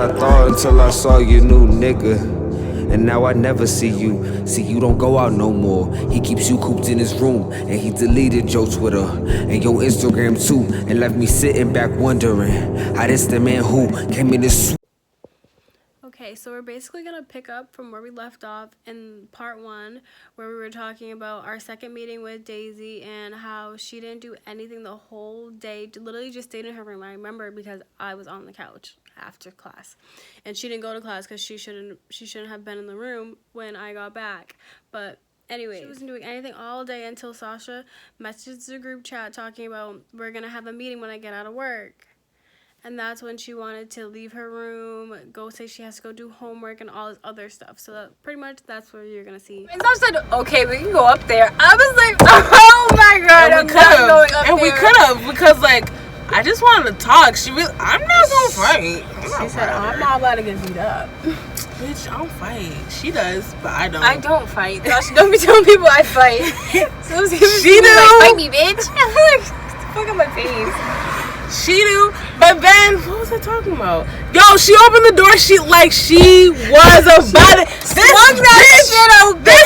I thought until I saw your new nigga. And now I never see you. See, you don't go out no more. He keeps you cooped in his room. And he deleted your Twitter and your Instagram too. And left me sitting back wondering how this the man who came in this. Okay, so we're basically going to pick up from where we left off in part 1, where we were talking about our second meeting with Daisy and how she didn't do anything the whole day, literally just stayed in her room. I remember because I was on the couch after class, and she didn't go to class because she shouldn't have been in the room when I got back. But anyway, she wasn't doing anything all day until Sasha messaged the group chat talking about, we're going to have a meeting when I get out of work. And that's when she wanted to leave her room, go say she has to go do homework and all this other stuff. So pretty much that's what you're going to see. And Sasha said, okay, we can go up there. I was like, oh my God, I'm not going up there. And we could have, because like, I just wanted to talk. I'm not going to fight. She said, I'm not about to get beat up. Bitch, I don't fight. She does, but I don't. I don't fight. Sasha, don't be telling people I fight. So she do. Like, fight me, bitch. I'm like, get the fuck out my face. She do, but then what was I talking about? Yo, she opened the door. She was about it. This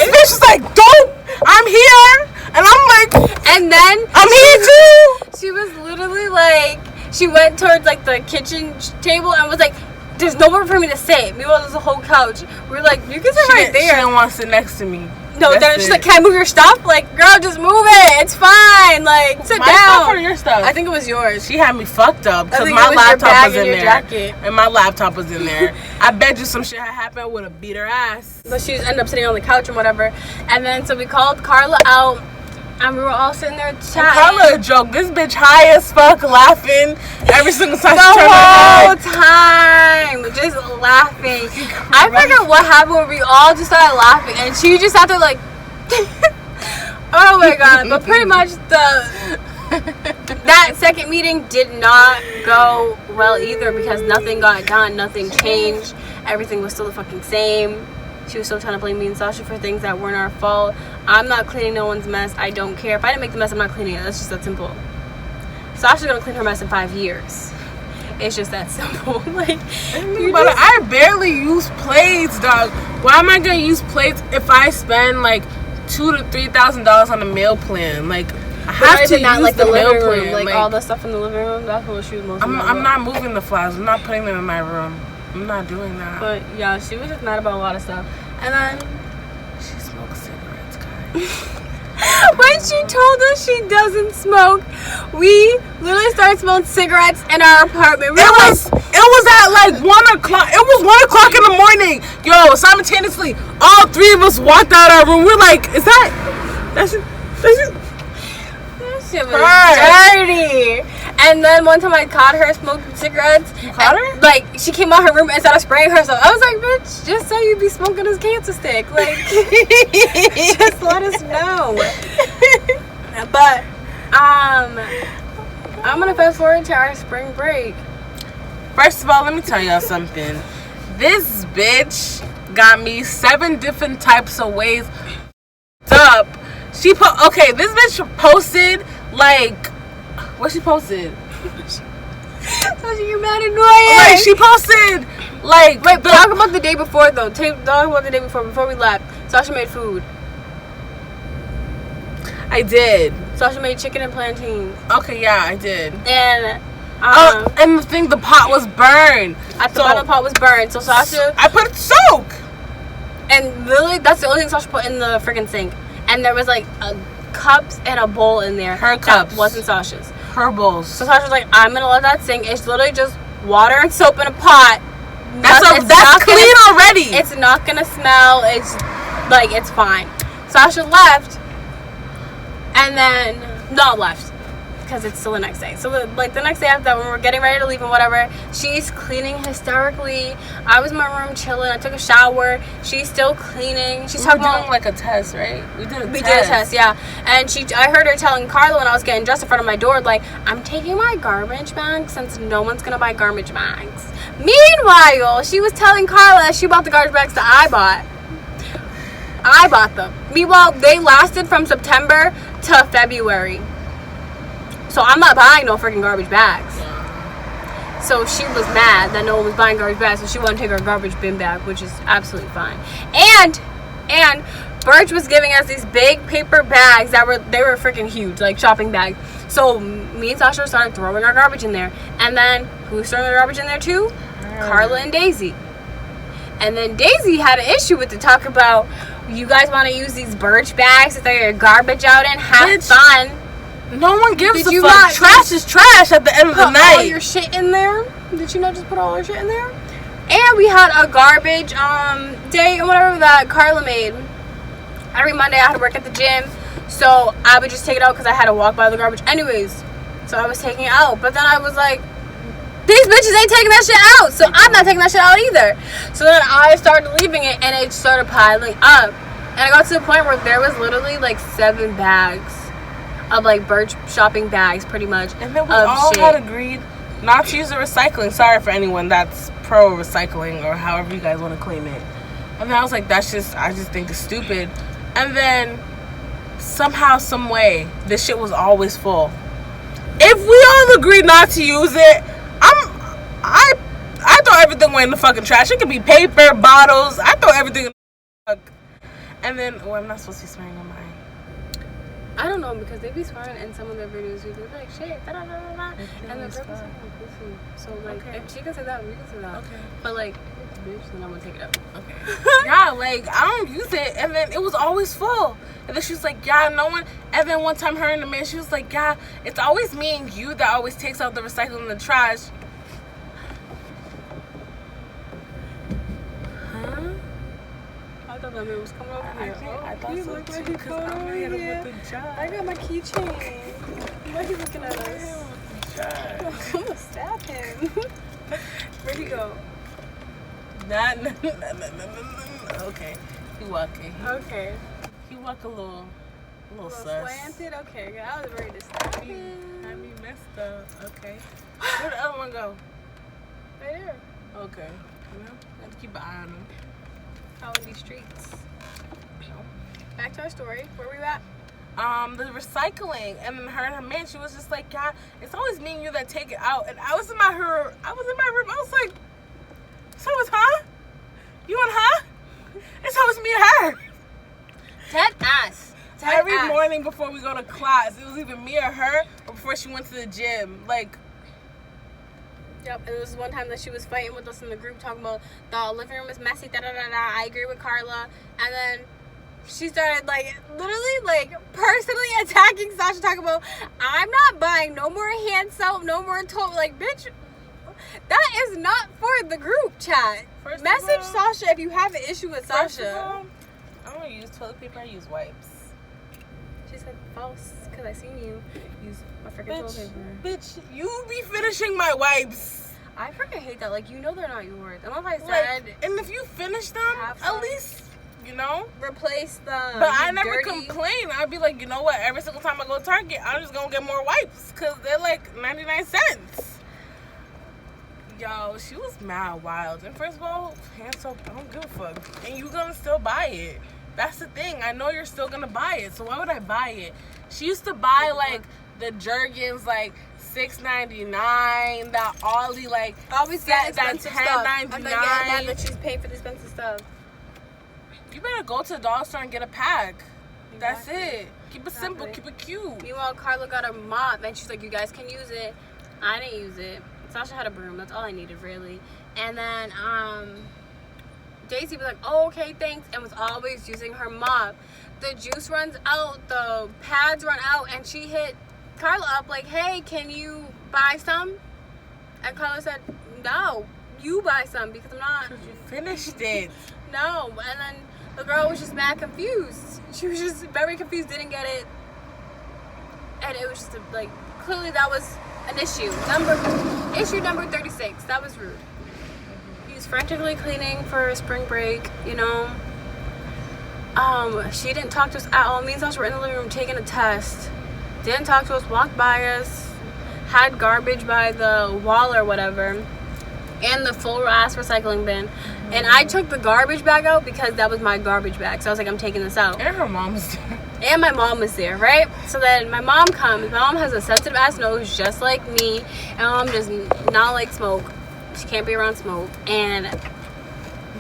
bitch was like, "Don't! I'm here," and I'm like, and then I'm here too. She was literally like, she went towards like the kitchen table and was like, "There's nowhere for me to sit." Meanwhile, there's a whole couch. We're like, "You can sit right there." She didn't want to sit next to me. No, then she's like, "Can I move your stuff?" Like, girl, just move it. It's fine. Like, sit down. My stuff or your stuff? I think it was yours. She had me fucked up because my laptop was in there. Jacket. And my laptop was in there. I bet you some shit had happened. I would have beat her ass. But she ended up sitting on the couch and whatever. And then so we called Carla out. And we were all sitting there chatting. Carla a joke. This bitch high as fuck, laughing every single time she turned her head. The whole time, just laughing. I forget what happened when we all just started laughing, and she just sat there like, oh my God. But pretty much that second meeting did not go well either because nothing got done, nothing changed. Everything was still the fucking same. She was still trying to blame me and Sasha for things that weren't our fault. I'm not cleaning no one's mess. I don't care. If I didn't make the mess, I'm not cleaning it. That's just that simple. Sasha's gonna clean her mess in 5 years. It's just that simple. Like, but I barely use plates, dog. Why am I gonna use plates if I spend like $2,000 to $3,000 on a meal plan? Like, I have to use like the living meal room, plan. like all the stuff in the living room. That's what she was most. I'm not moving the flowers. I'm not putting them in my room. I'm not doing that. But yeah, she was just mad about a lot of stuff. And then she smokes cigarettes, guys. When she told us she doesn't smoke, we literally started smoking cigarettes in our apartment. It was at like 1 o'clock. It was 1 o'clock in the morning. Yo, simultaneously, all three of us walked out our room. We're like, is that shit was dirty. And then one time I caught her smoking cigarettes. You caught her? Like, she came out her room and started spraying herself. I was like, bitch, just say you be smoking this cancer stick. Like, just let us know. But, I'm going to fast forward to our spring break. First of all, let me tell y'all something. This bitch got me 7 different types of ways up. This bitch posted, like, what she posted? So you're mad annoying. Like, she posted, like... Wait, talk about the day before, though. Talk about the day before we left. Sasha made food. I did. Sasha made chicken and plantains. Okay, yeah, I did. And... and the pot was burned. The bottom pot was burned. So Sasha... I put soak. And literally, that's the only thing Sasha put in the freaking sink. And there was, like, cups and a bowl in there. Her cups. That wasn't Sasha's. Her bowls. So Sasha's like, I'm going to let that sink. It's literally just water and soap in a pot. That's clean already. It's not going to smell. It's, like, it's fine. Sasha left. And then... Not left. Because it's still the next day. So, the next day after that, when we're getting ready to leave and whatever, she's cleaning hysterically. I was in my room chilling. I took a shower. She's still cleaning. She's talking about... like a test, right? We did a test, yeah. And I heard her telling Carla when I was getting dressed in front of my door, like, I'm taking my garbage bag since no one's going to buy garbage bags. Meanwhile, she was telling Carla she bought the garbage bags that I bought. I bought them. Meanwhile, they lasted from September to February. So I'm not buying no freaking garbage bags. So she was mad that no one was buying garbage bags, so she wanted to take her garbage bin back, which is absolutely fine. And Birch was giving us these big paper bags that were freaking huge, like shopping bags. So me and Sasha started throwing our garbage in there. And then who's throwing their garbage in there too? Carla and Daisy. And then Daisy had an issue with it, talk about, you guys want to use these Birch bags to throw your garbage out in? Have fun. No one gives a fuck. Trash is trash at the end of the night. Put all your shit in there? Did you not just put all your shit in there? And we had a garbage day or whatever that Carla made. Every Monday I had to work at the gym, so I would just take it out because I had to walk by the garbage anyways. So I was taking it out, but then I was like, these bitches ain't taking that shit out, so I'm not taking that shit out either. So then I started leaving it, and it started piling up. And I got to the point where there was literally like 7 bags of like Birch shopping bags, pretty much. And then we all had agreed not to use the recycling. Sorry for anyone that's pro recycling or however you guys want to claim it. And then I was like, I just think it's stupid. And then somehow, some way, this shit was always full. If we all agreed not to use it, I throw everything away in the fucking trash. It could be paper, bottles. I throw everything in the fuck. And then, I'm not supposed to be swearing on mine. I don't know, because they be swearing in some of their videos. They be like, shit, da da da da da. And the girl be saying pussy. So, like, if she can say that, we can say that. Okay. But, like, if it's a bitch, then I'm gonna take it out. Okay. Yeah, like, I don't use it. And then it was always full. And then she was like, yeah, no one. And then one time, her and the man, she was like, yeah, it's always me and you that always takes out the recycling and the trash. I thought that man was coming over here. I thought so too, because I'm hit him with the jar. I got my keychain. Why are you looking at us? I'm gonna stab him. Where'd he go? Nah. Okay. He walking. Okay. He walk a little sus. Slanted? Okay, I was ready to stab him. I mean, messed up. Okay. Where'd the other one go? Right there. Okay. Well, have to keep an eye on him. Out in these streets. Back to our story. Where were we at? The recycling, and then her and her man, she was just like, yeah, it's always me and you that take it out. And I was in my room. I was like, so it's her? You and her? It's always me and her. Dead ass. Every morning before we go to class, it was either me or her, or before she went to the gym. Like, yep, and it was one time that she was fighting with us in the group, talking about the living room is messy, da da da da. I agree with Carla. And then she started, like, literally, like, personally attacking Sasha, talking about, I'm not buying no more hand soap, no more toilet. Like, bitch, that is not for the group chat. Message Sasha if you have an issue with Sasha. I don't use toilet paper, I use wipes. She said false, because I seen you use my freaking toilet paper. Bitch, you be finishing my wipes. I freaking hate that. Like, you know they're not yours. Unless I said... Like, and if you finish them, at least, you know? Replace them. But I never complain. I'd be like, you know what? Every single time I go to Target, I'm just going to get more wipes. Because they're like 99 cents. Yo, she was mad wild. And first of all, hand soap, I don't give a fuck. And you going to still buy it. That's the thing. I know you're still going to buy it. So why would I buy it? She used to buy, like, the Jergens, like, $6.99, that Ollie, like, always get expensive stuff. $10.99. And then get mad that she's paying for the expensive stuff. You better go to the dollar store and get a pack. Exactly. That's it. Keep it simple. Keep it cute. Meanwhile, Carla got a mop, and she's like, you guys can use it. I didn't use it. Sasha had a broom. That's all I needed, really. And then, Daisy was like, oh, okay, thanks, and was always using her mop. The juice runs out, the pads run out, and she hit Carla up like, hey, can you buy some? And Carla said, no, you buy some, because I'm not. Because you finished it. No, and then the girl was just mad confused. She was just very confused, didn't get it. And it was just, like, clearly that was an issue. Issue number 36, that was rude. He was frantically cleaning for spring break, you know. She didn't talk to us at all. Me and Sasha were in the living room taking a test. Didn't talk to us, walked by us, had garbage by the wall or whatever, and the full ass recycling bin. And I took the garbage bag out because that was my garbage bag. So I was like, I'm taking this out. And her mom's there. and my mom was there, right? So then my mom comes. My mom has a sensitive ass nose just like me, and my mom does not like smoke. She can't be around smoke. And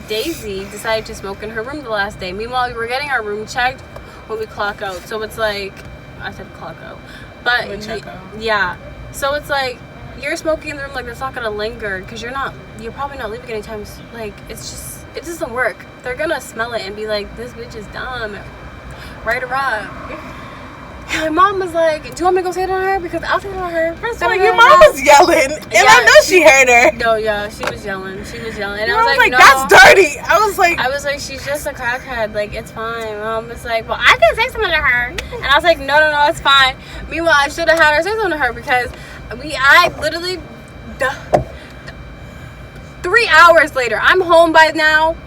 Daisy decided to smoke in her room the last day. Meanwhile, we were getting our room checked when we clock out. So it's like, I said clock out, but yeah. So it's like, you're smoking in the room, like that's not gonna linger because you're probably not leaving anytime. Like it doesn't work. They're gonna smell it and be like, this bitch is dumb. Right or up. My mom was like, do you want me to go say it on her? Because I'll say it on her. First of all, your mom was yelling. And I know she heard her. No, yeah, she was yelling. And I was like, no. That's dirty. I was like, she's just a crackhead. Like, it's fine. My mom was like, well, I can say something to her. And I was like, no, it's fine. Meanwhile, I should have had her say something to her because I literally, 3 hours later, I'm home by now.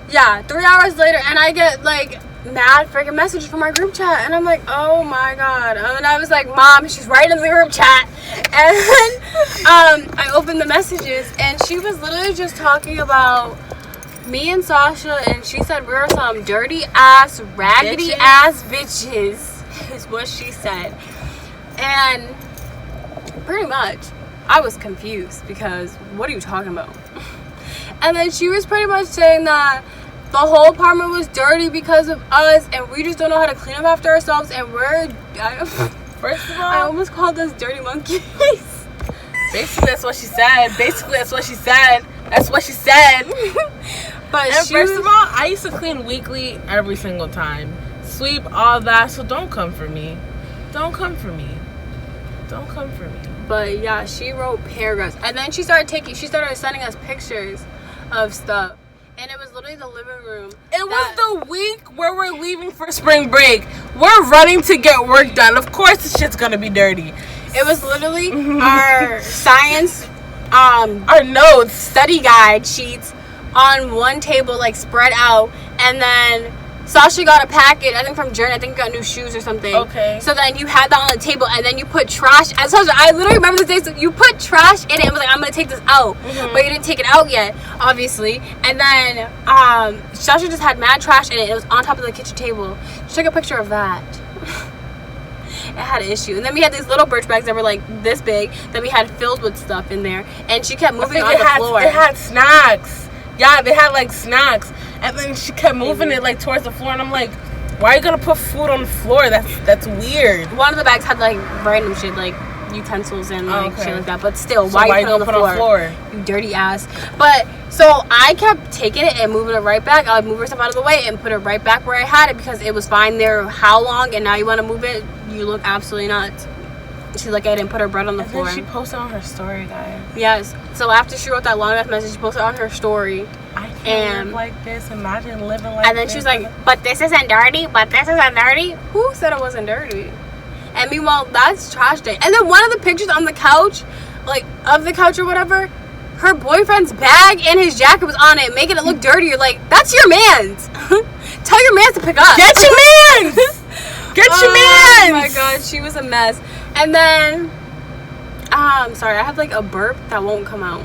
Yeah, 3 hours later, and I get like mad freaking messages from my group chat, and I'm like, oh my god. And I was like, Mom, she's right in the group chat. And then I opened the messages, and she was literally just talking about me and Sasha, and she said we're some dirty ass, raggedy ass bitches, is what she said. And pretty much I was confused because what are you talking about? And then she was pretty much saying that the whole apartment was dirty because of us, and we just don't know how to clean up after ourselves, and first of all, I almost called us dirty monkeys. Basically, that's what she said. But first of all, I used to clean weekly every single time. Sweep, all that, so don't come for me. But yeah, she wrote paragraphs, and then she started sending us pictures of stuff. And it was literally the living room. It was the week where we're leaving for spring break. We're running to get work done. Of course the shit's gonna be dirty. It was literally our science, our notes, study guide sheets on one table, like spread out. And then Sasha got a packet, I think from Journey. I think you got new shoes or something. Okay. So then you had that on the table, and then you put trash. And Sasha, I literally remember this day. So you put trash in it and was like, I'm going to take this out. Mm-hmm. But you didn't take it out yet, obviously. And then Sasha just had mad trash in it. It was on top of the kitchen table. She took a picture of that. It had an issue. And then we had these little birch bags that were like this big that we had filled with stuff in there. And she kept moving on the floor. It had snacks. Yeah, they had like snacks. And then she kept moving it like towards the floor, and I'm like, why are you gonna put food on the floor? That's weird. One of the bags had like random shit, like utensils and like shit like that. But still, so why are you putting it on the floor? You dirty ass. But so I kept taking it and moving it right back. I would move her stuff out of the way and put it right back where I had it because it was fine there. How long? And now you want to move it? You look absolutely nuts. She looked at it and put her bread on the floor. Then she posted on her story, guys. Yes. So after she wrote that long ass message, she posted on her story. I can't live like this. Imagine living like this. And then she was like, but this isn't dirty. Who said it wasn't dirty? And meanwhile, that's trash day. And then one of the pictures on the couch, like of the couch or whatever, her boyfriend's bag and his jacket was on it, making it look dirty. You're like, that's your man's. Tell your man to pick up. Get your man's. Get your man's. Oh my god, she was a mess. And then, sorry, I have like a burp that won't come out.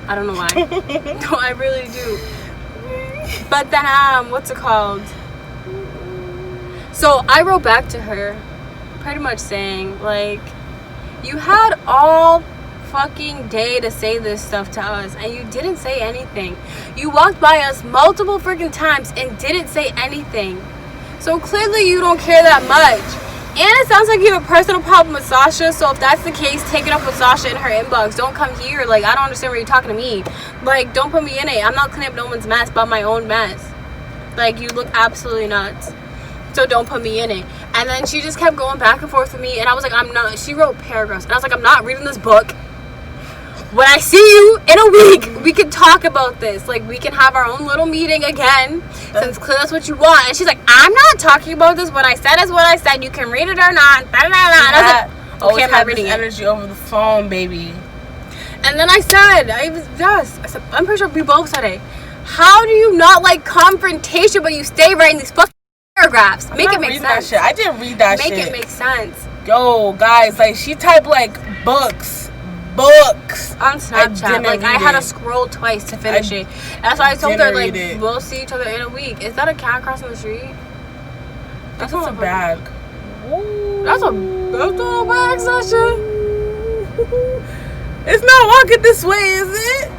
I don't know why. No, I really do. But then, what's it called? So I wrote back to her, pretty much saying, like, you had all fucking day to say this stuff to us, and you didn't say anything. You walked by us multiple freaking times and didn't say anything. So clearly you don't care that much. And it sounds like you have a personal problem with Sasha, so if that's the case, take it up with Sasha in her inbox. Don't come here. Like, I don't understand why you're talking to me. Like, don't put me in it. I'm not cleaning up no one's mess but my own mess. Like, you look absolutely nuts. So don't put me in it. And then she just kept going back and forth with me, and I was like, she wrote paragraphs, and I was like, I'm not reading this book. When I see you in a week, we can talk about this. Like, we can have our own little meeting again, since clearly that's what you want. And she's like, I'm not talking about this. What I said is what I said. You can read it or not. And I was like, okay, I'm not reading it. Energy over the phone, baby. And then I said, I'm pretty sure we both said it. How do you not like confrontation, but you stay writing these fucking paragraphs? Make it make sense. That shit. I didn't read that shit. Make it make sense. Yo, guys, like, she typed like books on Snapchat. Like, I had to scroll twice to finish it. That's why I told her, like, we'll see each other in a week. Is that a cat crossing the street? That's on a bag. That's a bag, Sasha. It's not walking this way, is it?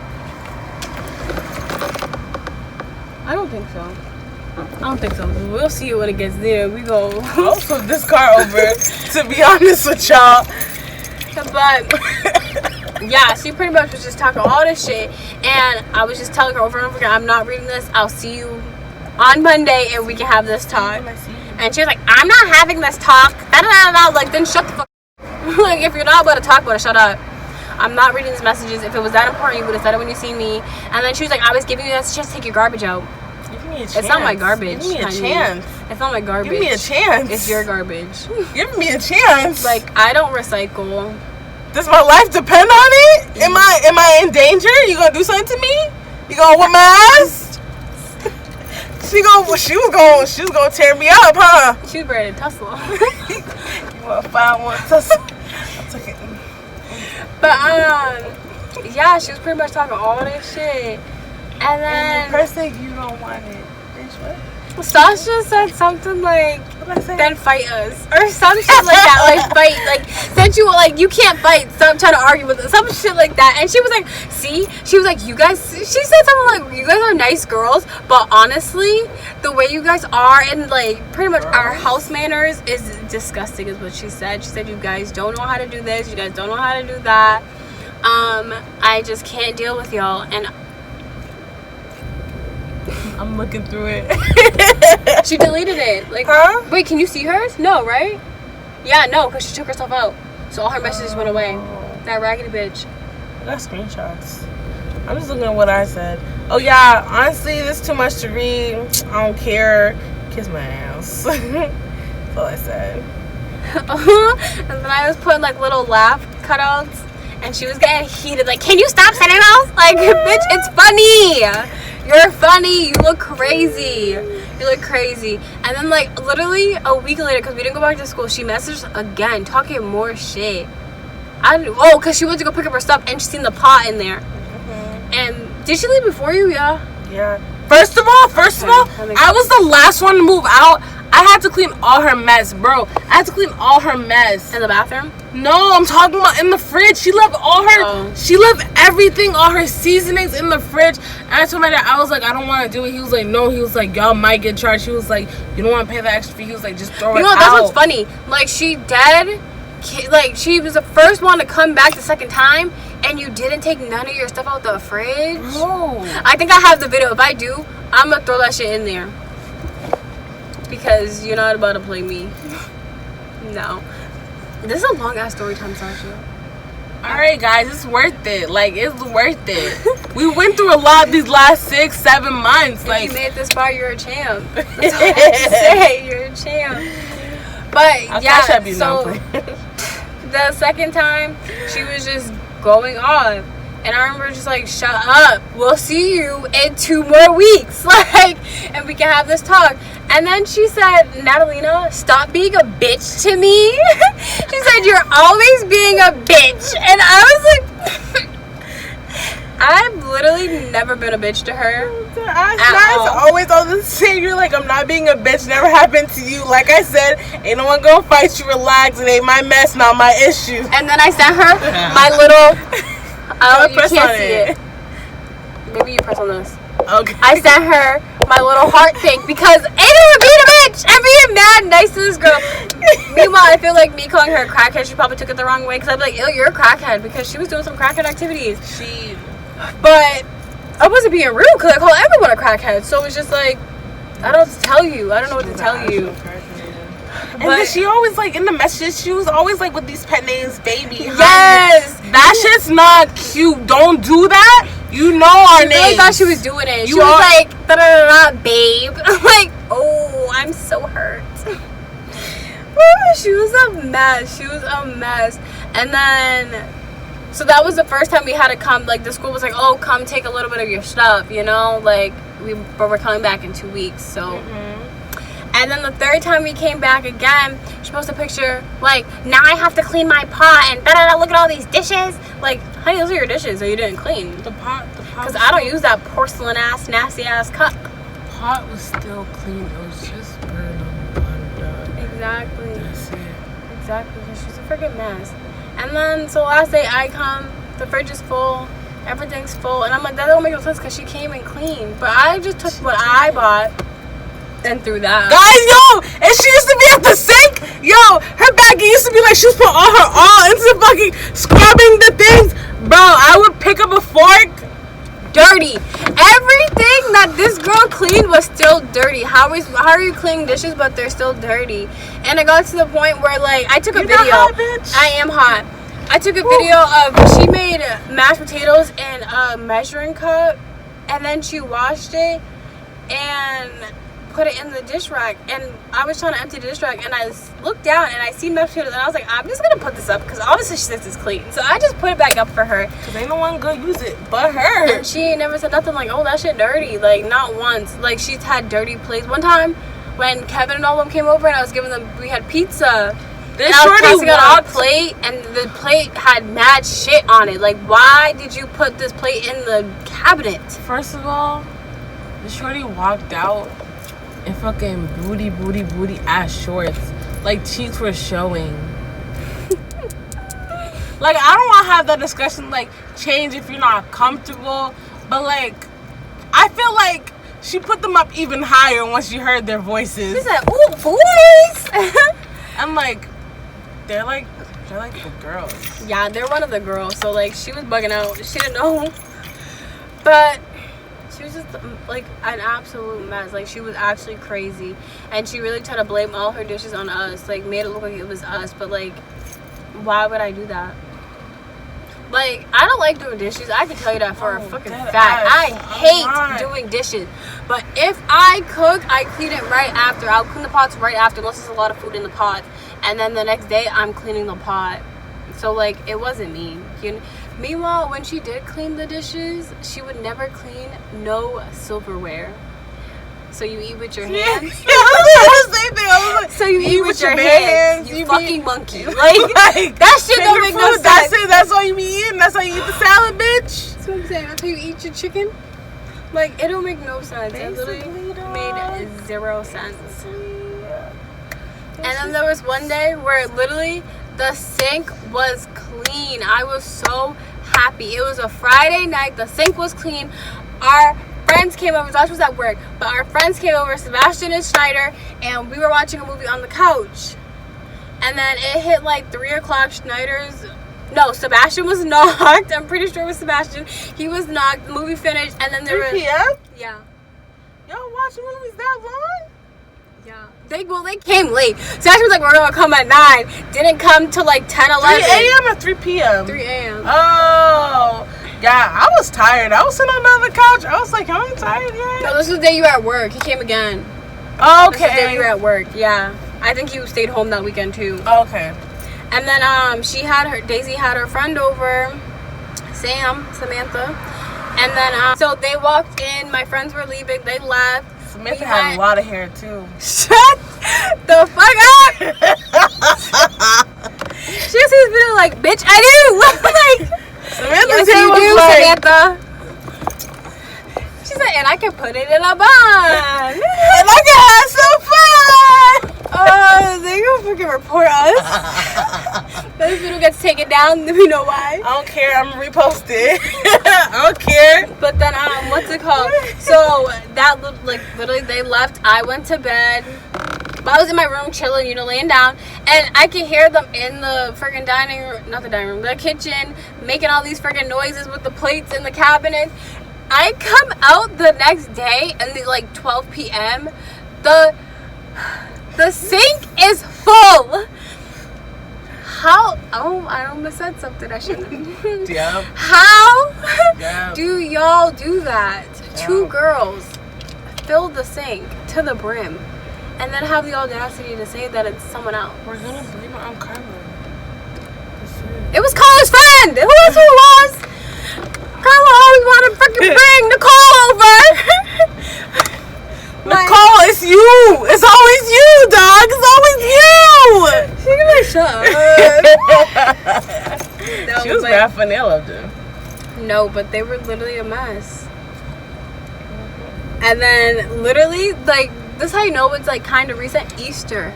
I don't think so. We'll see when it gets there. We go. I'll flip this car over, to be honest with y'all. But yeah, she pretty much was just talking all this shit, and I was just telling her over and over again, I'm not reading this. I'll see you on Monday, and we can have this talk. And she was like, I'm not having this talk. Like, then shut the fuck up. Like, if you're not about to talk about it, shut up. I'm not reading these messages. If it was that important, you would have said it when you see me. And then she was like, I was giving you that chance to take your garbage out. Give me a chance. It's not my garbage. Give me a chance. It's not my garbage. Give me a chance. It's your garbage. Give me a chance. Like, I don't recycle. Does my life depend on it? Am I in danger? You gonna do something to me? You gonna whip my ass? She was gonna tear me up, huh? She was ready to tussle. You wanna find one tussle? I'll take it. But yeah, she was pretty much talking all this shit, and then the person you don't want it. Bitch, what? Sasha said something like, What I say? "Then fight us," or some shit like that. Like fight, like since you like you can't fight, stop trying to argue with us. Some shit like that. And she was like, "See," she was like, "You guys." She said something like, "You guys are nice girls, but honestly, the way you guys are and like pretty much our house manners is disgusting," is what she said. She said, "You guys don't know how to do this. You guys don't know how to do that. I just can't deal with y'all." And I'm looking through it. she deleted it. Like, huh? Wait, can you see hers? No, right? Yeah, no, because she took herself out. So all her messages went away. That raggedy bitch. I got screenshots. I'm just looking at what I said. Oh yeah, honestly, this is too much to read. I don't care. Kiss my ass. That's all I said. And then I was putting like little laugh cutouts, and she was getting heated. Like, can you stop sending those? Like, bitch, it's funny. You're funny. You look crazy. You look crazy. And then like literally a week later, because we didn't go back to school, she messaged again talking more shit. Because she went to go pick up her stuff and she seen the pot in there. And did she leave before you? Yeah. First of all, I was the last one to move out. I had to clean all her mess, bro. I had to clean all her mess. In the bathroom? No, I'm talking about in the fridge. She left she left everything, all her seasonings in the fridge. And I told my dad, I was like, I don't want to do it. He was like, no. He was like, y'all might get charged. He was like, you don't want to pay the extra fee. He was like, just throw it out. That's what's funny. Like, she was the first one to come back the second time, and you didn't take none of your stuff out the fridge. No. I think I have the video. If I do, I'm gonna throw that shit in there. Because you're not about to play me. No. This is a long ass story time, Sasha. Alright guys, it's worth it. Like, it's worth it. We went through a lot these last 6-7 months. If like, you made it this far, you're a champ. That's all I have to say. You're a champ. But so the second time she was just going off, and I remember just like, shut up, we'll see you in 2 more weeks, like, and we can have this talk. And then she said, Natalina, stop being a bitch to me. She said, you're always being a bitch. And I was like, I've literally never been a bitch to her. It's always all the same. You're like, I'm not being a bitch. Never happened to you. Like I said, ain't no one gonna fight you. Relax. It ain't my mess, not my issue. And then I sent her my little. You can't see it. Maybe you press on this. Okay. I sent her my little heart thing because ain't it being a bitch and being mad nice to this girl. Meanwhile, I feel like me calling her a crackhead, she probably took it the wrong way, because I'd be like, ew, you're a crackhead, because she was doing some crackhead activities. But I wasn't being rude because I call everyone a crackhead. So it's just like, I don't know what to tell you. I don't know what to tell you. And then she always, like, in the messages, she was always, like, with these pet names, baby. Yes! That shit's not cute. Don't do that. You know our names. I really thought she was doing it. She was like, da-da-da-da, babe. I'm like, oh, I'm so hurt. She was a mess. And then, so that was the first time we had to come. Like, the school was like, oh, come take a little bit of your stuff, you know? Like, but we're coming back in 2 weeks, so. And then the third time we came back again, she posted a picture, like, now I have to clean my pot, and da-da-da, look at all these dishes. Like, honey, those are your dishes that you didn't clean. The pot. Because I don't use that porcelain-ass, nasty-ass cup. The pot was still clean. It was just burned on the bottom. Exactly. Exactly. She's a freaking mess. And then, so last day I come, the fridge is full, everything's full, and I'm like, that don't make no sense because she came and cleaned. But I just took what I bought and threw that. Guys, yo, and she used to be at the sink. Yo, her baggie used to be like she was putting all into fucking scrubbing the things. Bro, I would pick up a fork. Dirty. Everything that this girl cleaned was still dirty. How are you cleaning dishes but they're still dirty? And it got to the point where, like, I took a video. Hot, bitch? I am hot. I took a video of, she made mashed potatoes in a measuring cup, and then she washed it and put it in the dish rack. And I was trying to empty the dish rack, and I looked down and I seen mashed potatoes, and I was like, I'm just gonna put this up because obviously she says it's clean. So I just put it back up for her. Cause ain't no one gonna use it but her. And she ain't never said nothing like, oh, that shit dirty. Like, not once. Like, she's had dirty plates. One time when Kevin and all of them came over and I was giving them, we had pizza. This And I was shorty passing out walked. a plate, and the plate had mad shit on it. Like, why did you put this plate in the cabinet? First of all, the shorty walked out in fucking booty ass shorts. Like, cheeks were showing. Like, I don't want to have that discussion, like, change if you're not comfortable. But, like, I feel like she put them up even higher once she heard their voices. She said, ooh, boys! I'm like, they're like the girls. Yeah, they're one of the girls. So, like, she was bugging out. She didn't know. But she was just, like, an absolute mess. Like, she was actually crazy. And she really tried to blame all her dishes on us. Like, made it look like it was us. But, like, why would I do that? Like, I don't like doing dishes. I can tell you that for a fucking fact. I hate doing dishes. But if I cook, I clean it right after. I'll clean the pots right after, unless there's a lot of food in the pot. And then the next day, I'm cleaning the pot. So, like, it wasn't me. Meanwhile, when she did clean the dishes, she would never clean no silverware. So you eat with your hands? So you eat with your hands? You fucking monkey. Like, that shit don't make no sense. That's it. That's all you be eating. That's how you eat the salad, bitch. That's what I'm saying. That's how you eat your chicken? Like, it don't make no sense. It literally made 0 sense. And then there was one day where literally the sink was clean. I was so happy. It was a Friday night. The sink was clean. Our friends came over. Josh was at work, but our friends came over, Sebastian and Schneider, and we were watching a movie on the couch. And then it hit like 3 o'clock. Sebastian was knocked. I'm pretty sure it was Sebastian. He was knocked. The movie finished, and then there was 3 p.m. Yeah. Y'all watching movies that long? Yeah. They came late. Sebastian was like, we're gonna come at 9. Didn't come till like 10, 11. 3 a.m. or 3 p.m.? 3 a.m. Oh. Yeah, I was tired. I was sitting on the couch. I was like, I'm tired yet. No, this was the day you were at work. He came again. Okay. This was the day you were at work. Yeah. I think he stayed home that weekend too. Okay. And then Daisy had her friend over, Samantha. And then so they walked in. My friends were leaving. They left. Samantha had a lot of hair too. Shut the fuck up. She was this video like, bitch, I do. Like, Samantha's yes, hair you was do, like, Samantha. She said, and I can put it in a bun. and I can have some fun. They gonna freaking report us. This video gets taken down. We know why. I don't care. I'm gonna repost it. I don't care. But then, what's it called? So that like literally they left. I went to bed. I was in my room chilling, laying down, and I could hear them in the freaking dining room, not the dining room, the kitchen, making all these freaking noises with the plates in the cabinet. I come out the next day, and it's like 12 p.m. The sink is full. How? Oh, I almost said something I shouldn't. Yeah. How Yeah. do y'all do that? Yeah. 2 girls fill the sink to the brim, and then have the audacity to say that it's someone else. We're gonna blame it on Carla. It was Carla's friend. Who else it was? Carla always wanted to freaking bring Nicole over. Nicole, it's you. It's always you, dog. It's always you. She gonna shut up. She was bad funny. I loved her. No, but they were literally a mess. And then literally, like, this is how you know it's like kind of recent. Easter.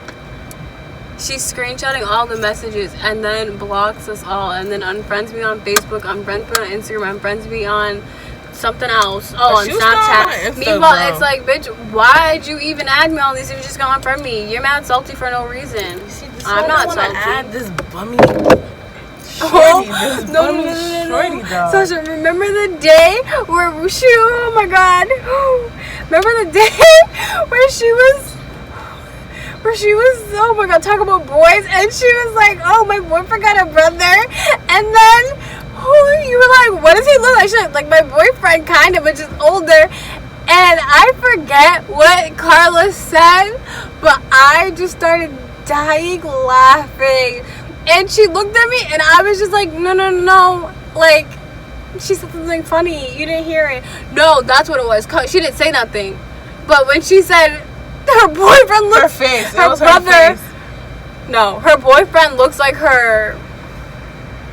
she's screenshotting all the messages and then blocks us all and then unfriends me on Facebook, unfriends me on Instagram, unfriends me on something else. Oh, on Snapchat. Meanwhile, it's like, bitch, why'd you even add me all these if you just gonna unfriend me? You're mad salty for no reason. I'm not salty. Add this bummy. Shorty, no. Sasha, remember the day where she, oh my god, remember the day where she was, oh my god, talking about boys, and she was like, oh, my boyfriend got a brother, and then you were like, what does he look like? She's like my boyfriend, kind of, but just older. And I forget what Carla said, but I just started dying laughing. And she looked at me, and I was just like, no. Like, she said something funny. You didn't hear it. No, that's what it was. She didn't say nothing. But when she said her boyfriend looks... Her face. Her brother... Her face. No, her boyfriend looks like her...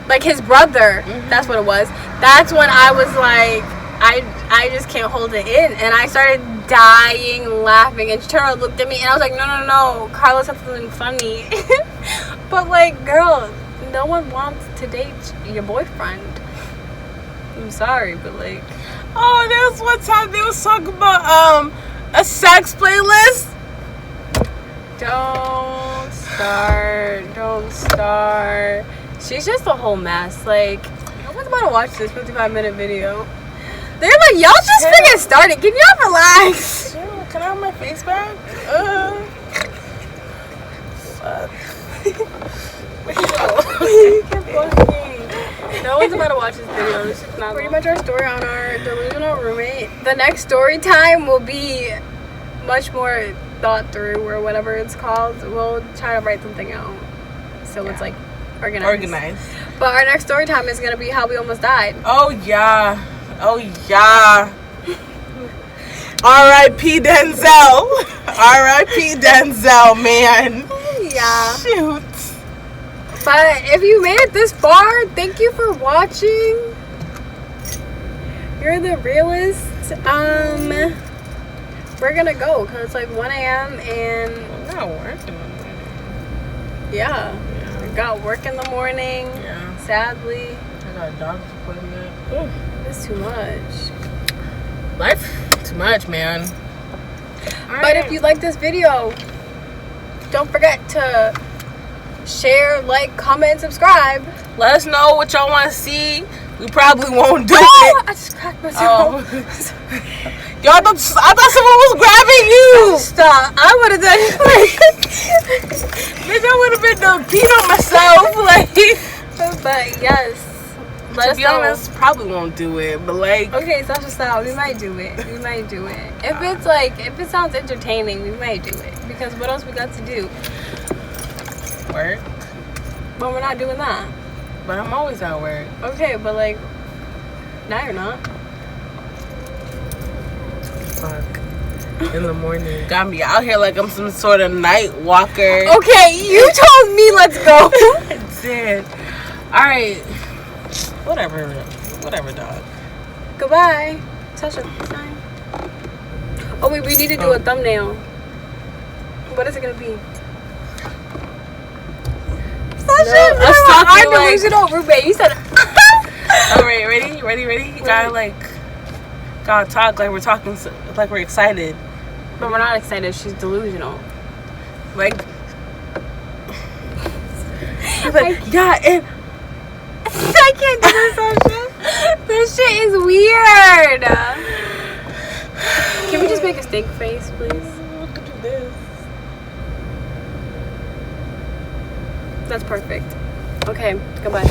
Like his brother. Mm-hmm. That's what it was. That's when I was like, I just can't hold it in. And I started dying laughing. And she turned around and looked at me, and I was like, no. Carla said something funny. But, like, girl, no one wants to date your boyfriend. I'm sorry, but, like... Oh, there was one time they was talking about, a sex playlist. Don't start. She's just a whole mess. Like, no one's about to watch this 55-minute video. They're like, y'all just freaking started. Can y'all relax? Can I have my face back? Fuck. No one's about to watch this video. This is not pretty much our story on our delusional roommate. The next story time will be much more thought through, or whatever it's called. We'll try to write something out so it's like organized. But our next story time is gonna be how we almost died. Oh yeah. R.I.P. Denzel. R.I.P. Denzel, man. Yeah. Shoot. But if you made it this far, thank you for watching. You're the realest. We're gonna go because it's like 1 a.m. and I'm not working in the morning. Yeah. I got work in the morning. Yeah. Sadly. I got a doctor's appointment. Ooh, that's too much. Life, too much, man. But if you like this video, don't forget to share, like, comment, and subscribe. Let us know what y'all want to see. We probably won't do it. I just cracked myself. I thought someone was grabbing you. Stop. I would have done it. Bitch, I would have been done peed on myself. But yes. To be honest, probably won't do it. But like, okay, Sasha, stop. We might do it. If it's like, if it sounds entertaining, we might do it. Because what else we got to do? Work. But we're not doing that. But I'm always at work. Okay, but like, now you're not. Fuck. In the morning. Got me out here like I'm some sort of night walker. Okay, you told me let's go. I did. Alright. Whatever, dog. Goodbye. Sasha, sign. Oh, wait, we need to do a thumbnail. What is it going to be? Sasha, our delusional roommate. You said... Alright, ready? You gotta talk like we're talking, like we're excited. But we're not excited. She's delusional. Like yeah, and I can't do this, Sasha. This shit is weird. Can we just make a steak face, please? We could do this. That's perfect. Okay, goodbye.